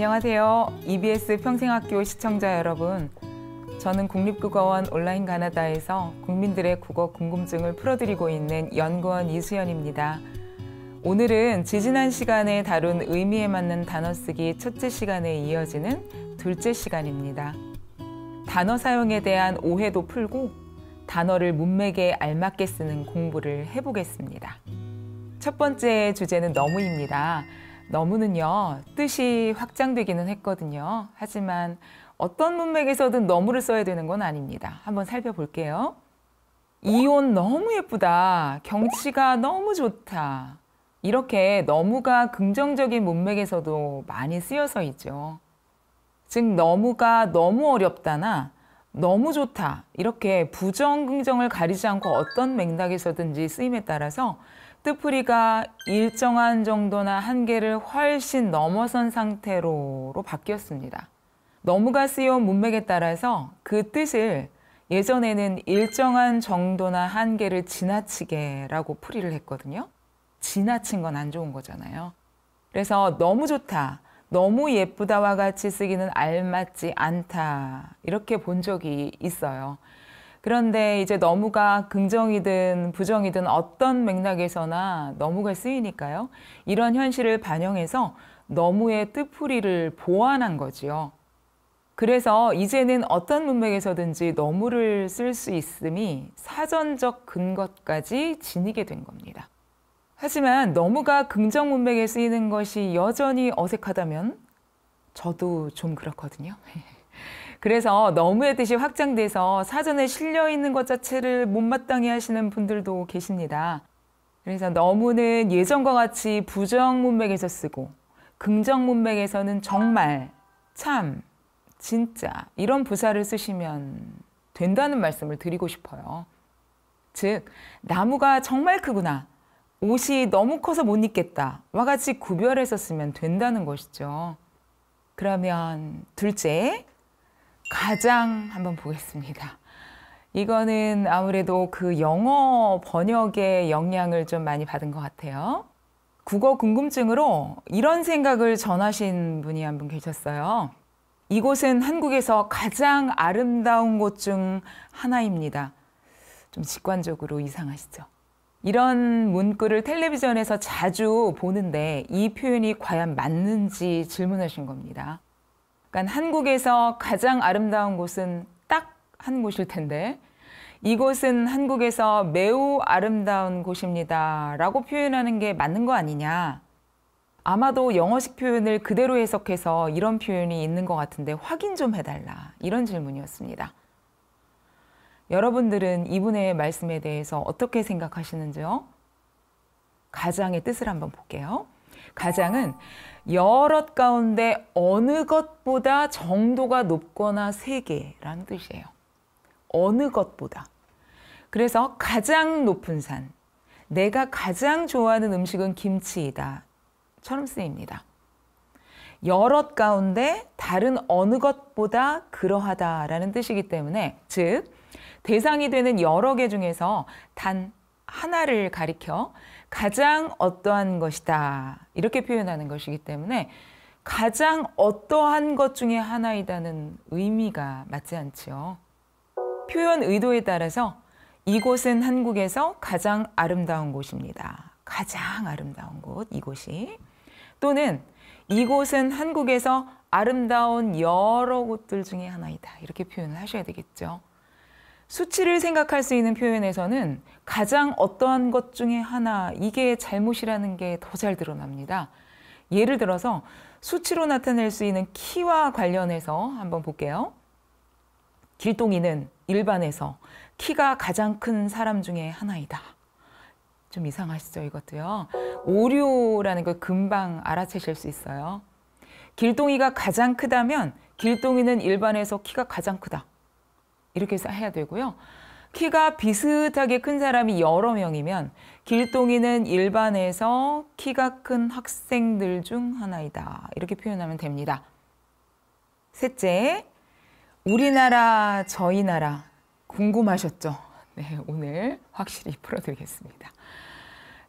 안녕하세요. EBS 평생학교 시청자 여러분. 저는 국립국어원 온라인 가나다에서 국민들의 국어 궁금증을 풀어드리고 있는 연구원 이수연입니다. 오늘은 지지난 시간에 다룬 의미에 맞는 단어 쓰기 첫째 시간에 이어지는 둘째 시간입니다. 단어 사용에 대한 오해도 풀고 단어를 문맥에 알맞게 쓰는 공부를 해보겠습니다. 첫 번째 주제는 너무입니다. 너무는요, 뜻이 확장되기는 했거든요. 하지만 어떤 문맥에서든 너무를 써야 되는 건 아닙니다. 한번 살펴볼게요. 이 옷 너무 예쁘다. 경치가 너무 좋다. 이렇게 너무가 긍정적인 문맥에서도 많이 쓰여서 있죠. 즉, 너무가 너무 어렵다나 너무 좋다. 이렇게 부정, 긍정을 가리지 않고 어떤 맥락에서든지 쓰임에 따라서 뜻풀이가 일정한 정도나 한계를 훨씬 넘어선 상태로 바뀌었습니다. 너무가 쓰여온 문맥에 따라서 그 뜻을 예전에는 일정한 정도나 한계를 지나치게라고 풀이를 했거든요. 지나친 건 안 좋은 거잖아요. 그래서 너무 좋다, 너무 예쁘다와 같이 쓰기는 알맞지 않다 이렇게 본 적이 있어요. 그런데 이제 너무가 긍정이든 부정이든 어떤 맥락에서나 너무가 쓰이니까요. 이런 현실을 반영해서 너무의 뜻풀이를 보완한 거지요. 그래서 이제는 어떤 문맥에서든지 너무를 쓸 수 있음이 사전적 근거까지 지니게 된 겁니다. 하지만 너무가 긍정 문맥에 쓰이는 것이 여전히 어색하다면 저도 좀 그렇거든요. 그래서 너무의 뜻이 확장돼서 사전에 실려 있는 것 자체를 못마땅해 하시는 분들도 계십니다. 그래서 너무는 예전과 같이 부정 문맥에서 쓰고 긍정 문맥에서는 정말, 참, 진짜 이런 부사를 쓰시면 된다는 말씀을 드리고 싶어요. 즉, 나무가 정말 크구나, 옷이 너무 커서 못 입겠다 와 같이 구별해서 쓰면 된다는 것이죠. 그러면 둘째, 가장 한번 보겠습니다. 이거는 아무래도 그 영어 번역의 영향을 좀 많이 받은 것 같아요. 국어 궁금증으로 이런 생각을 전하신 분이 한 분 계셨어요. 이곳은 한국에서 가장 아름다운 곳 중 하나입니다. 좀 직관적으로 이상하시죠? 이런 문구를 텔레비전에서 자주 보는데 이 표현이 과연 맞는지 질문하신 겁니다. 그러니까 한국에서 가장 아름다운 곳은 딱 한 곳일 텐데 이곳은 한국에서 매우 아름다운 곳입니다 라고 표현하는 게 맞는 거 아니냐. 아마도 영어식 표현을 그대로 해석해서 이런 표현이 있는 것 같은데 확인 좀 해달라, 이런 질문이었습니다. 여러분들은 이분의 말씀에 대해서 어떻게 생각하시는지요? 가장의 뜻을 한번 볼게요. 가장은 여럿 가운데 어느 것보다 정도가 높거나 세게라는 뜻이에요. 어느 것보다. 그래서 가장 높은 산, 내가 가장 좋아하는 음식은 김치이다 처럼 쓰입니다. 여럿 가운데 다른 어느 것보다 그러하다라는 뜻이기 때문에, 즉 대상이 되는 여러 개 중에서 단 하나를 가리켜 가장 어떠한 것이다 이렇게 표현하는 것이기 때문에 가장 어떠한 것 중에 하나이다는 의미가 맞지 않지요. 표현 의도에 따라서 이곳은 한국에서 가장 아름다운 곳입니다. 가장 아름다운 곳, 이곳이. 또는 이곳은 한국에서 아름다운 여러 곳들 중에 하나이다 이렇게 표현을 하셔야 되겠죠. 수치를 생각할 수 있는 표현에서는 가장 어떠한 것 중에 하나, 이게 잘못이라는 게 더 잘 드러납니다. 예를 들어서 수치로 나타낼 수 있는 키와 관련해서 한번 볼게요. 길동이는 일반에서 키가 가장 큰 사람 중에 하나이다. 좀 이상하시죠, 이것도요. 오류라는 걸 금방 알아채실 수 있어요. 길동이가 가장 크다면 길동이는 일반에서 키가 가장 크다. 이렇게 해야 되고요. 키가 비슷하게 큰 사람이 여러 명이면 길동이는 일반에서 키가 큰 학생들 중 하나이다. 이렇게 표현하면 됩니다. 셋째, 우리나라, 저희 나라 궁금하셨죠? 네, 오늘 확실히 풀어드리겠습니다.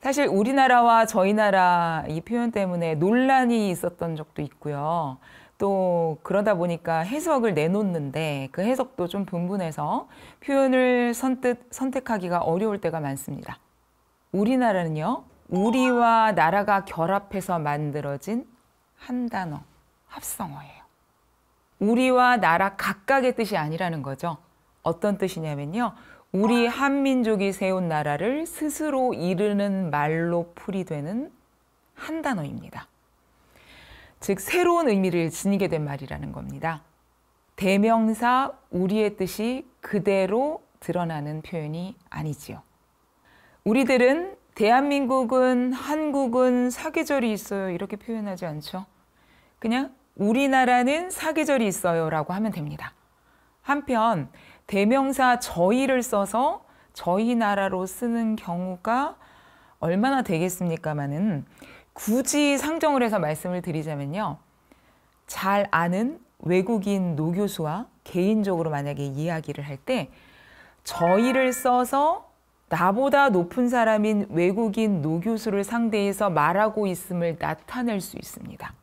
사실 우리나라와 저희 나라 이 표현 때문에 논란이 있었던 적도 있고요. 또 그러다 보니까 해석을 내놓는데 그 해석도 좀 분분해서 표현을 선택하기가 어려울 때가 많습니다. 우리나라는요, 우리와 나라가 결합해서 만들어진 한 단어, 합성어예요. 우리와 나라 각각의 뜻이 아니라는 거죠. 어떤 뜻이냐면요, 우리 한민족이 세운 나라를 스스로 이르는 말로 풀이되는 한 단어입니다. 즉 새로운 의미를 지니게 된 말이라는 겁니다. 대명사 우리의 뜻이 그대로 드러나는 표현이 아니지요. 우리들은 대한민국은, 한국은 사계절이 있어요 이렇게 표현하지 않죠. 그냥 우리나라는 사계절이 있어요 라고 하면 됩니다. 한편 대명사 저희를 써서 저희 나라로 쓰는 경우가 얼마나 되겠습니까마는 굳이 상정을 해서 말씀을 드리자면요. 잘 아는 외국인 노교수와 개인적으로 만약에 이야기를 할 때 저희를 써서 나보다 높은 사람인 외국인 노교수를 상대해서 말하고 있음을 나타낼 수 있습니다.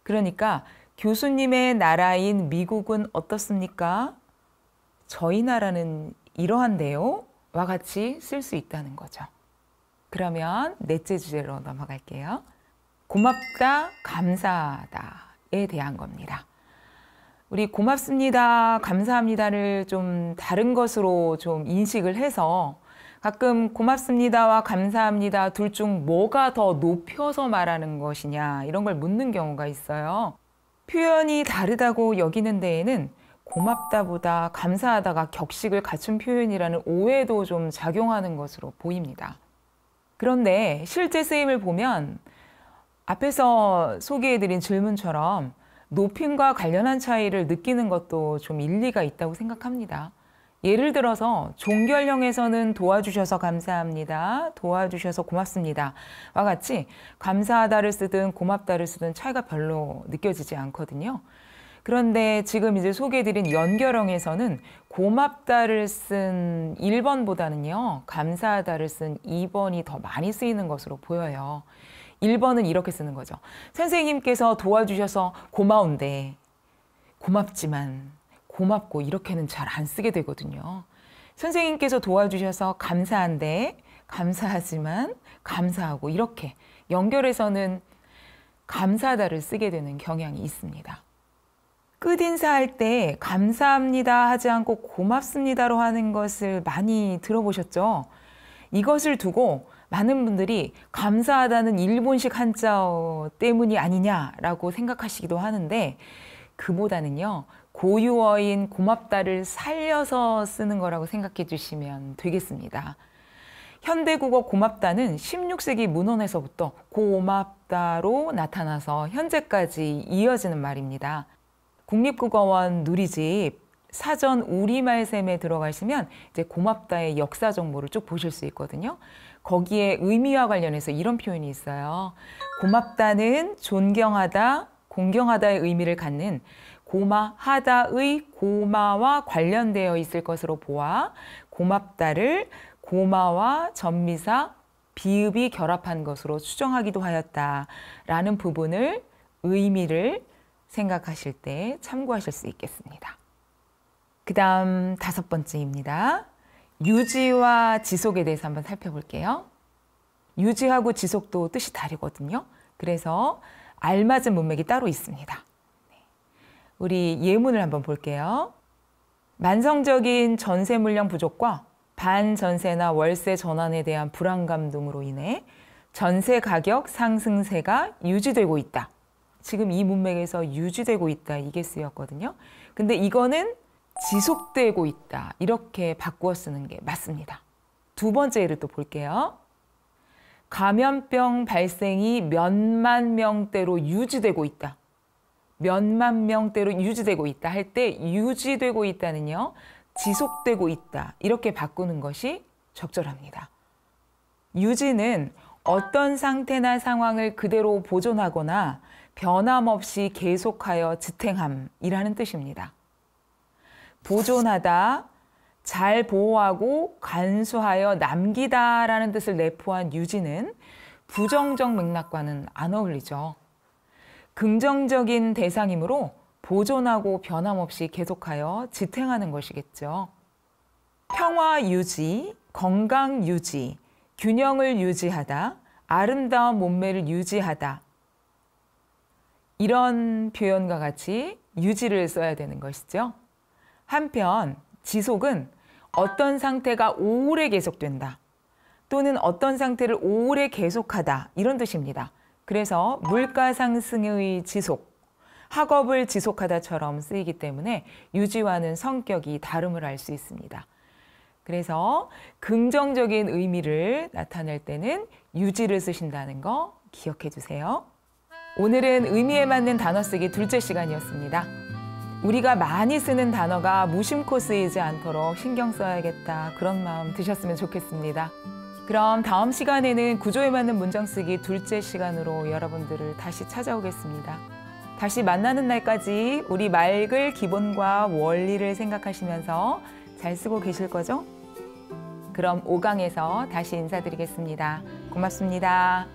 그러니까 교수님의 나라인 미국은 어떻습니까? 저희 나라는 이러한데요? 와 같이 쓸 수 있다는 거죠. 그러면 넷째 주제로 넘어갈게요. 고맙다, 감사하다에 대한 겁니다. 우리 고맙습니다, 감사합니다를 좀 다른 것으로 좀 인식을 해서 가끔 고맙습니다와 감사합니다 둘 중 뭐가 더 높여서 말하는 것이냐 이런 걸 묻는 경우가 있어요. 표현이 다르다고 여기는 데에는 고맙다보다 감사하다가 격식을 갖춘 표현이라는 오해도 좀 작용하는 것으로 보입니다. 그런데 실제 쓰임을 보면 앞에서 소개해드린 질문처럼 높임과 관련한 차이를 느끼는 것도 좀 일리가 있다고 생각합니다. 예를 들어서 종결형에서는 도와주셔서 감사합니다, 도와주셔서 고맙습니다 와 같이 감사하다를 쓰든 고맙다를 쓰든 차이가 별로 느껴지지 않거든요. 그런데 지금 이제 소개해드린 연결형에서는 고맙다를 쓴 1번보다는요, 감사하다를 쓴 2번이 더 많이 쓰이는 것으로 보여요. 1번은 이렇게 쓰는 거죠. 선생님께서 도와주셔서 고마운데, 고맙지만, 고맙고 이렇게는 잘 안 쓰게 되거든요. 선생님께서 도와주셔서 감사한데, 감사하지만, 감사하고 이렇게 연결해서는 감사하다를 쓰게 되는 경향이 있습니다. 끝인사할 때 감사합니다 하지 않고 고맙습니다로 하는 것을 많이 들어보셨죠? 이것을 두고 많은 분들이 감사하다는 일본식 한자어 때문이 아니냐라고 생각하시기도 하는데 그보다는요, 고유어인 고맙다를 살려서 쓰는 거라고 생각해 주시면 되겠습니다. 현대국어 고맙다는 16세기 문헌에서부터 고맙다로 나타나서 현재까지 이어지는 말입니다. 국립국어원 누리집 사전 우리말샘에 들어가시면 이제 고맙다의 역사 정보를 쭉 보실 수 있거든요. 거기에 의미와 관련해서 이런 표현이 있어요. 고맙다는 존경하다, 공경하다의 의미를 갖는 고마하다의 고마와 관련되어 있을 것으로 보아 고맙다를 고마와 전미사 비읍이 결합한 것으로 추정하기도 하였다라는 부분을 의미를 생각하실 때 참고하실 수 있겠습니다. 그 다음 5번째입니다. 유지와 지속에 대해서 한번 살펴볼게요. 유지하고 지속도 뜻이 다르거든요. 그래서 알맞은 문맥이 따로 있습니다. 우리 예문을 한번 볼게요. 만성적인 전세 물량 부족과 반전세나 월세 전환에 대한 불안감 등으로 인해 전세 가격 상승세가 유지되고 있다. 지금 이 문맥에서 유지되고 있다 이게 쓰였거든요. 근데 이거는 지속되고 있다 이렇게 바꾸어 쓰는 게 맞습니다. 두 번째 예를 또 볼게요. 감염병 발생이 몇만 명대로 유지되고 있다. 몇만 명대로 유지되고 있다 할 때 유지되고 있다는요, 지속되고 있다 이렇게 바꾸는 것이 적절합니다. 유지는 어떤 상태나 상황을 그대로 보존하거나 변함없이 계속하여 지탱함이라는 뜻입니다. 보존하다, 잘 보호하고 간수하여 남기다라는 뜻을 내포한 유지는 부정적 맥락과는 안 어울리죠. 긍정적인 대상이므로 보존하고 변함없이 계속하여 지탱하는 것이겠죠. 평화 유지, 건강 유지, 균형을 유지하다, 아름다운 몸매를 유지하다. 이런 표현과 같이 유지를 써야 되는 것이죠. 한편 지속은 어떤 상태가 오래 계속된다 또는 어떤 상태를 오래 계속하다 이런 뜻입니다. 그래서 물가 상승의 지속, 학업을 지속하다처럼 쓰이기 때문에 유지와는 성격이 다름을 알 수 있습니다. 그래서 긍정적인 의미를 나타낼 때는 유지를 쓰신다는 거 기억해 주세요. 오늘은 의미에 맞는 단어 쓰기 둘째 시간이었습니다. 우리가 많이 쓰는 단어가 무심코 쓰이지 않도록 신경 써야겠다 그런 마음 드셨으면 좋겠습니다. 그럼 다음 시간에는 구조에 맞는 문장 쓰기 둘째 시간으로 여러분들을 다시 찾아오겠습니다. 다시 만나는 날까지 우리 맑을 기본과 원리를 생각하시면서 잘 쓰고 계실 거죠? 그럼 5강에서 다시 인사드리겠습니다. 고맙습니다.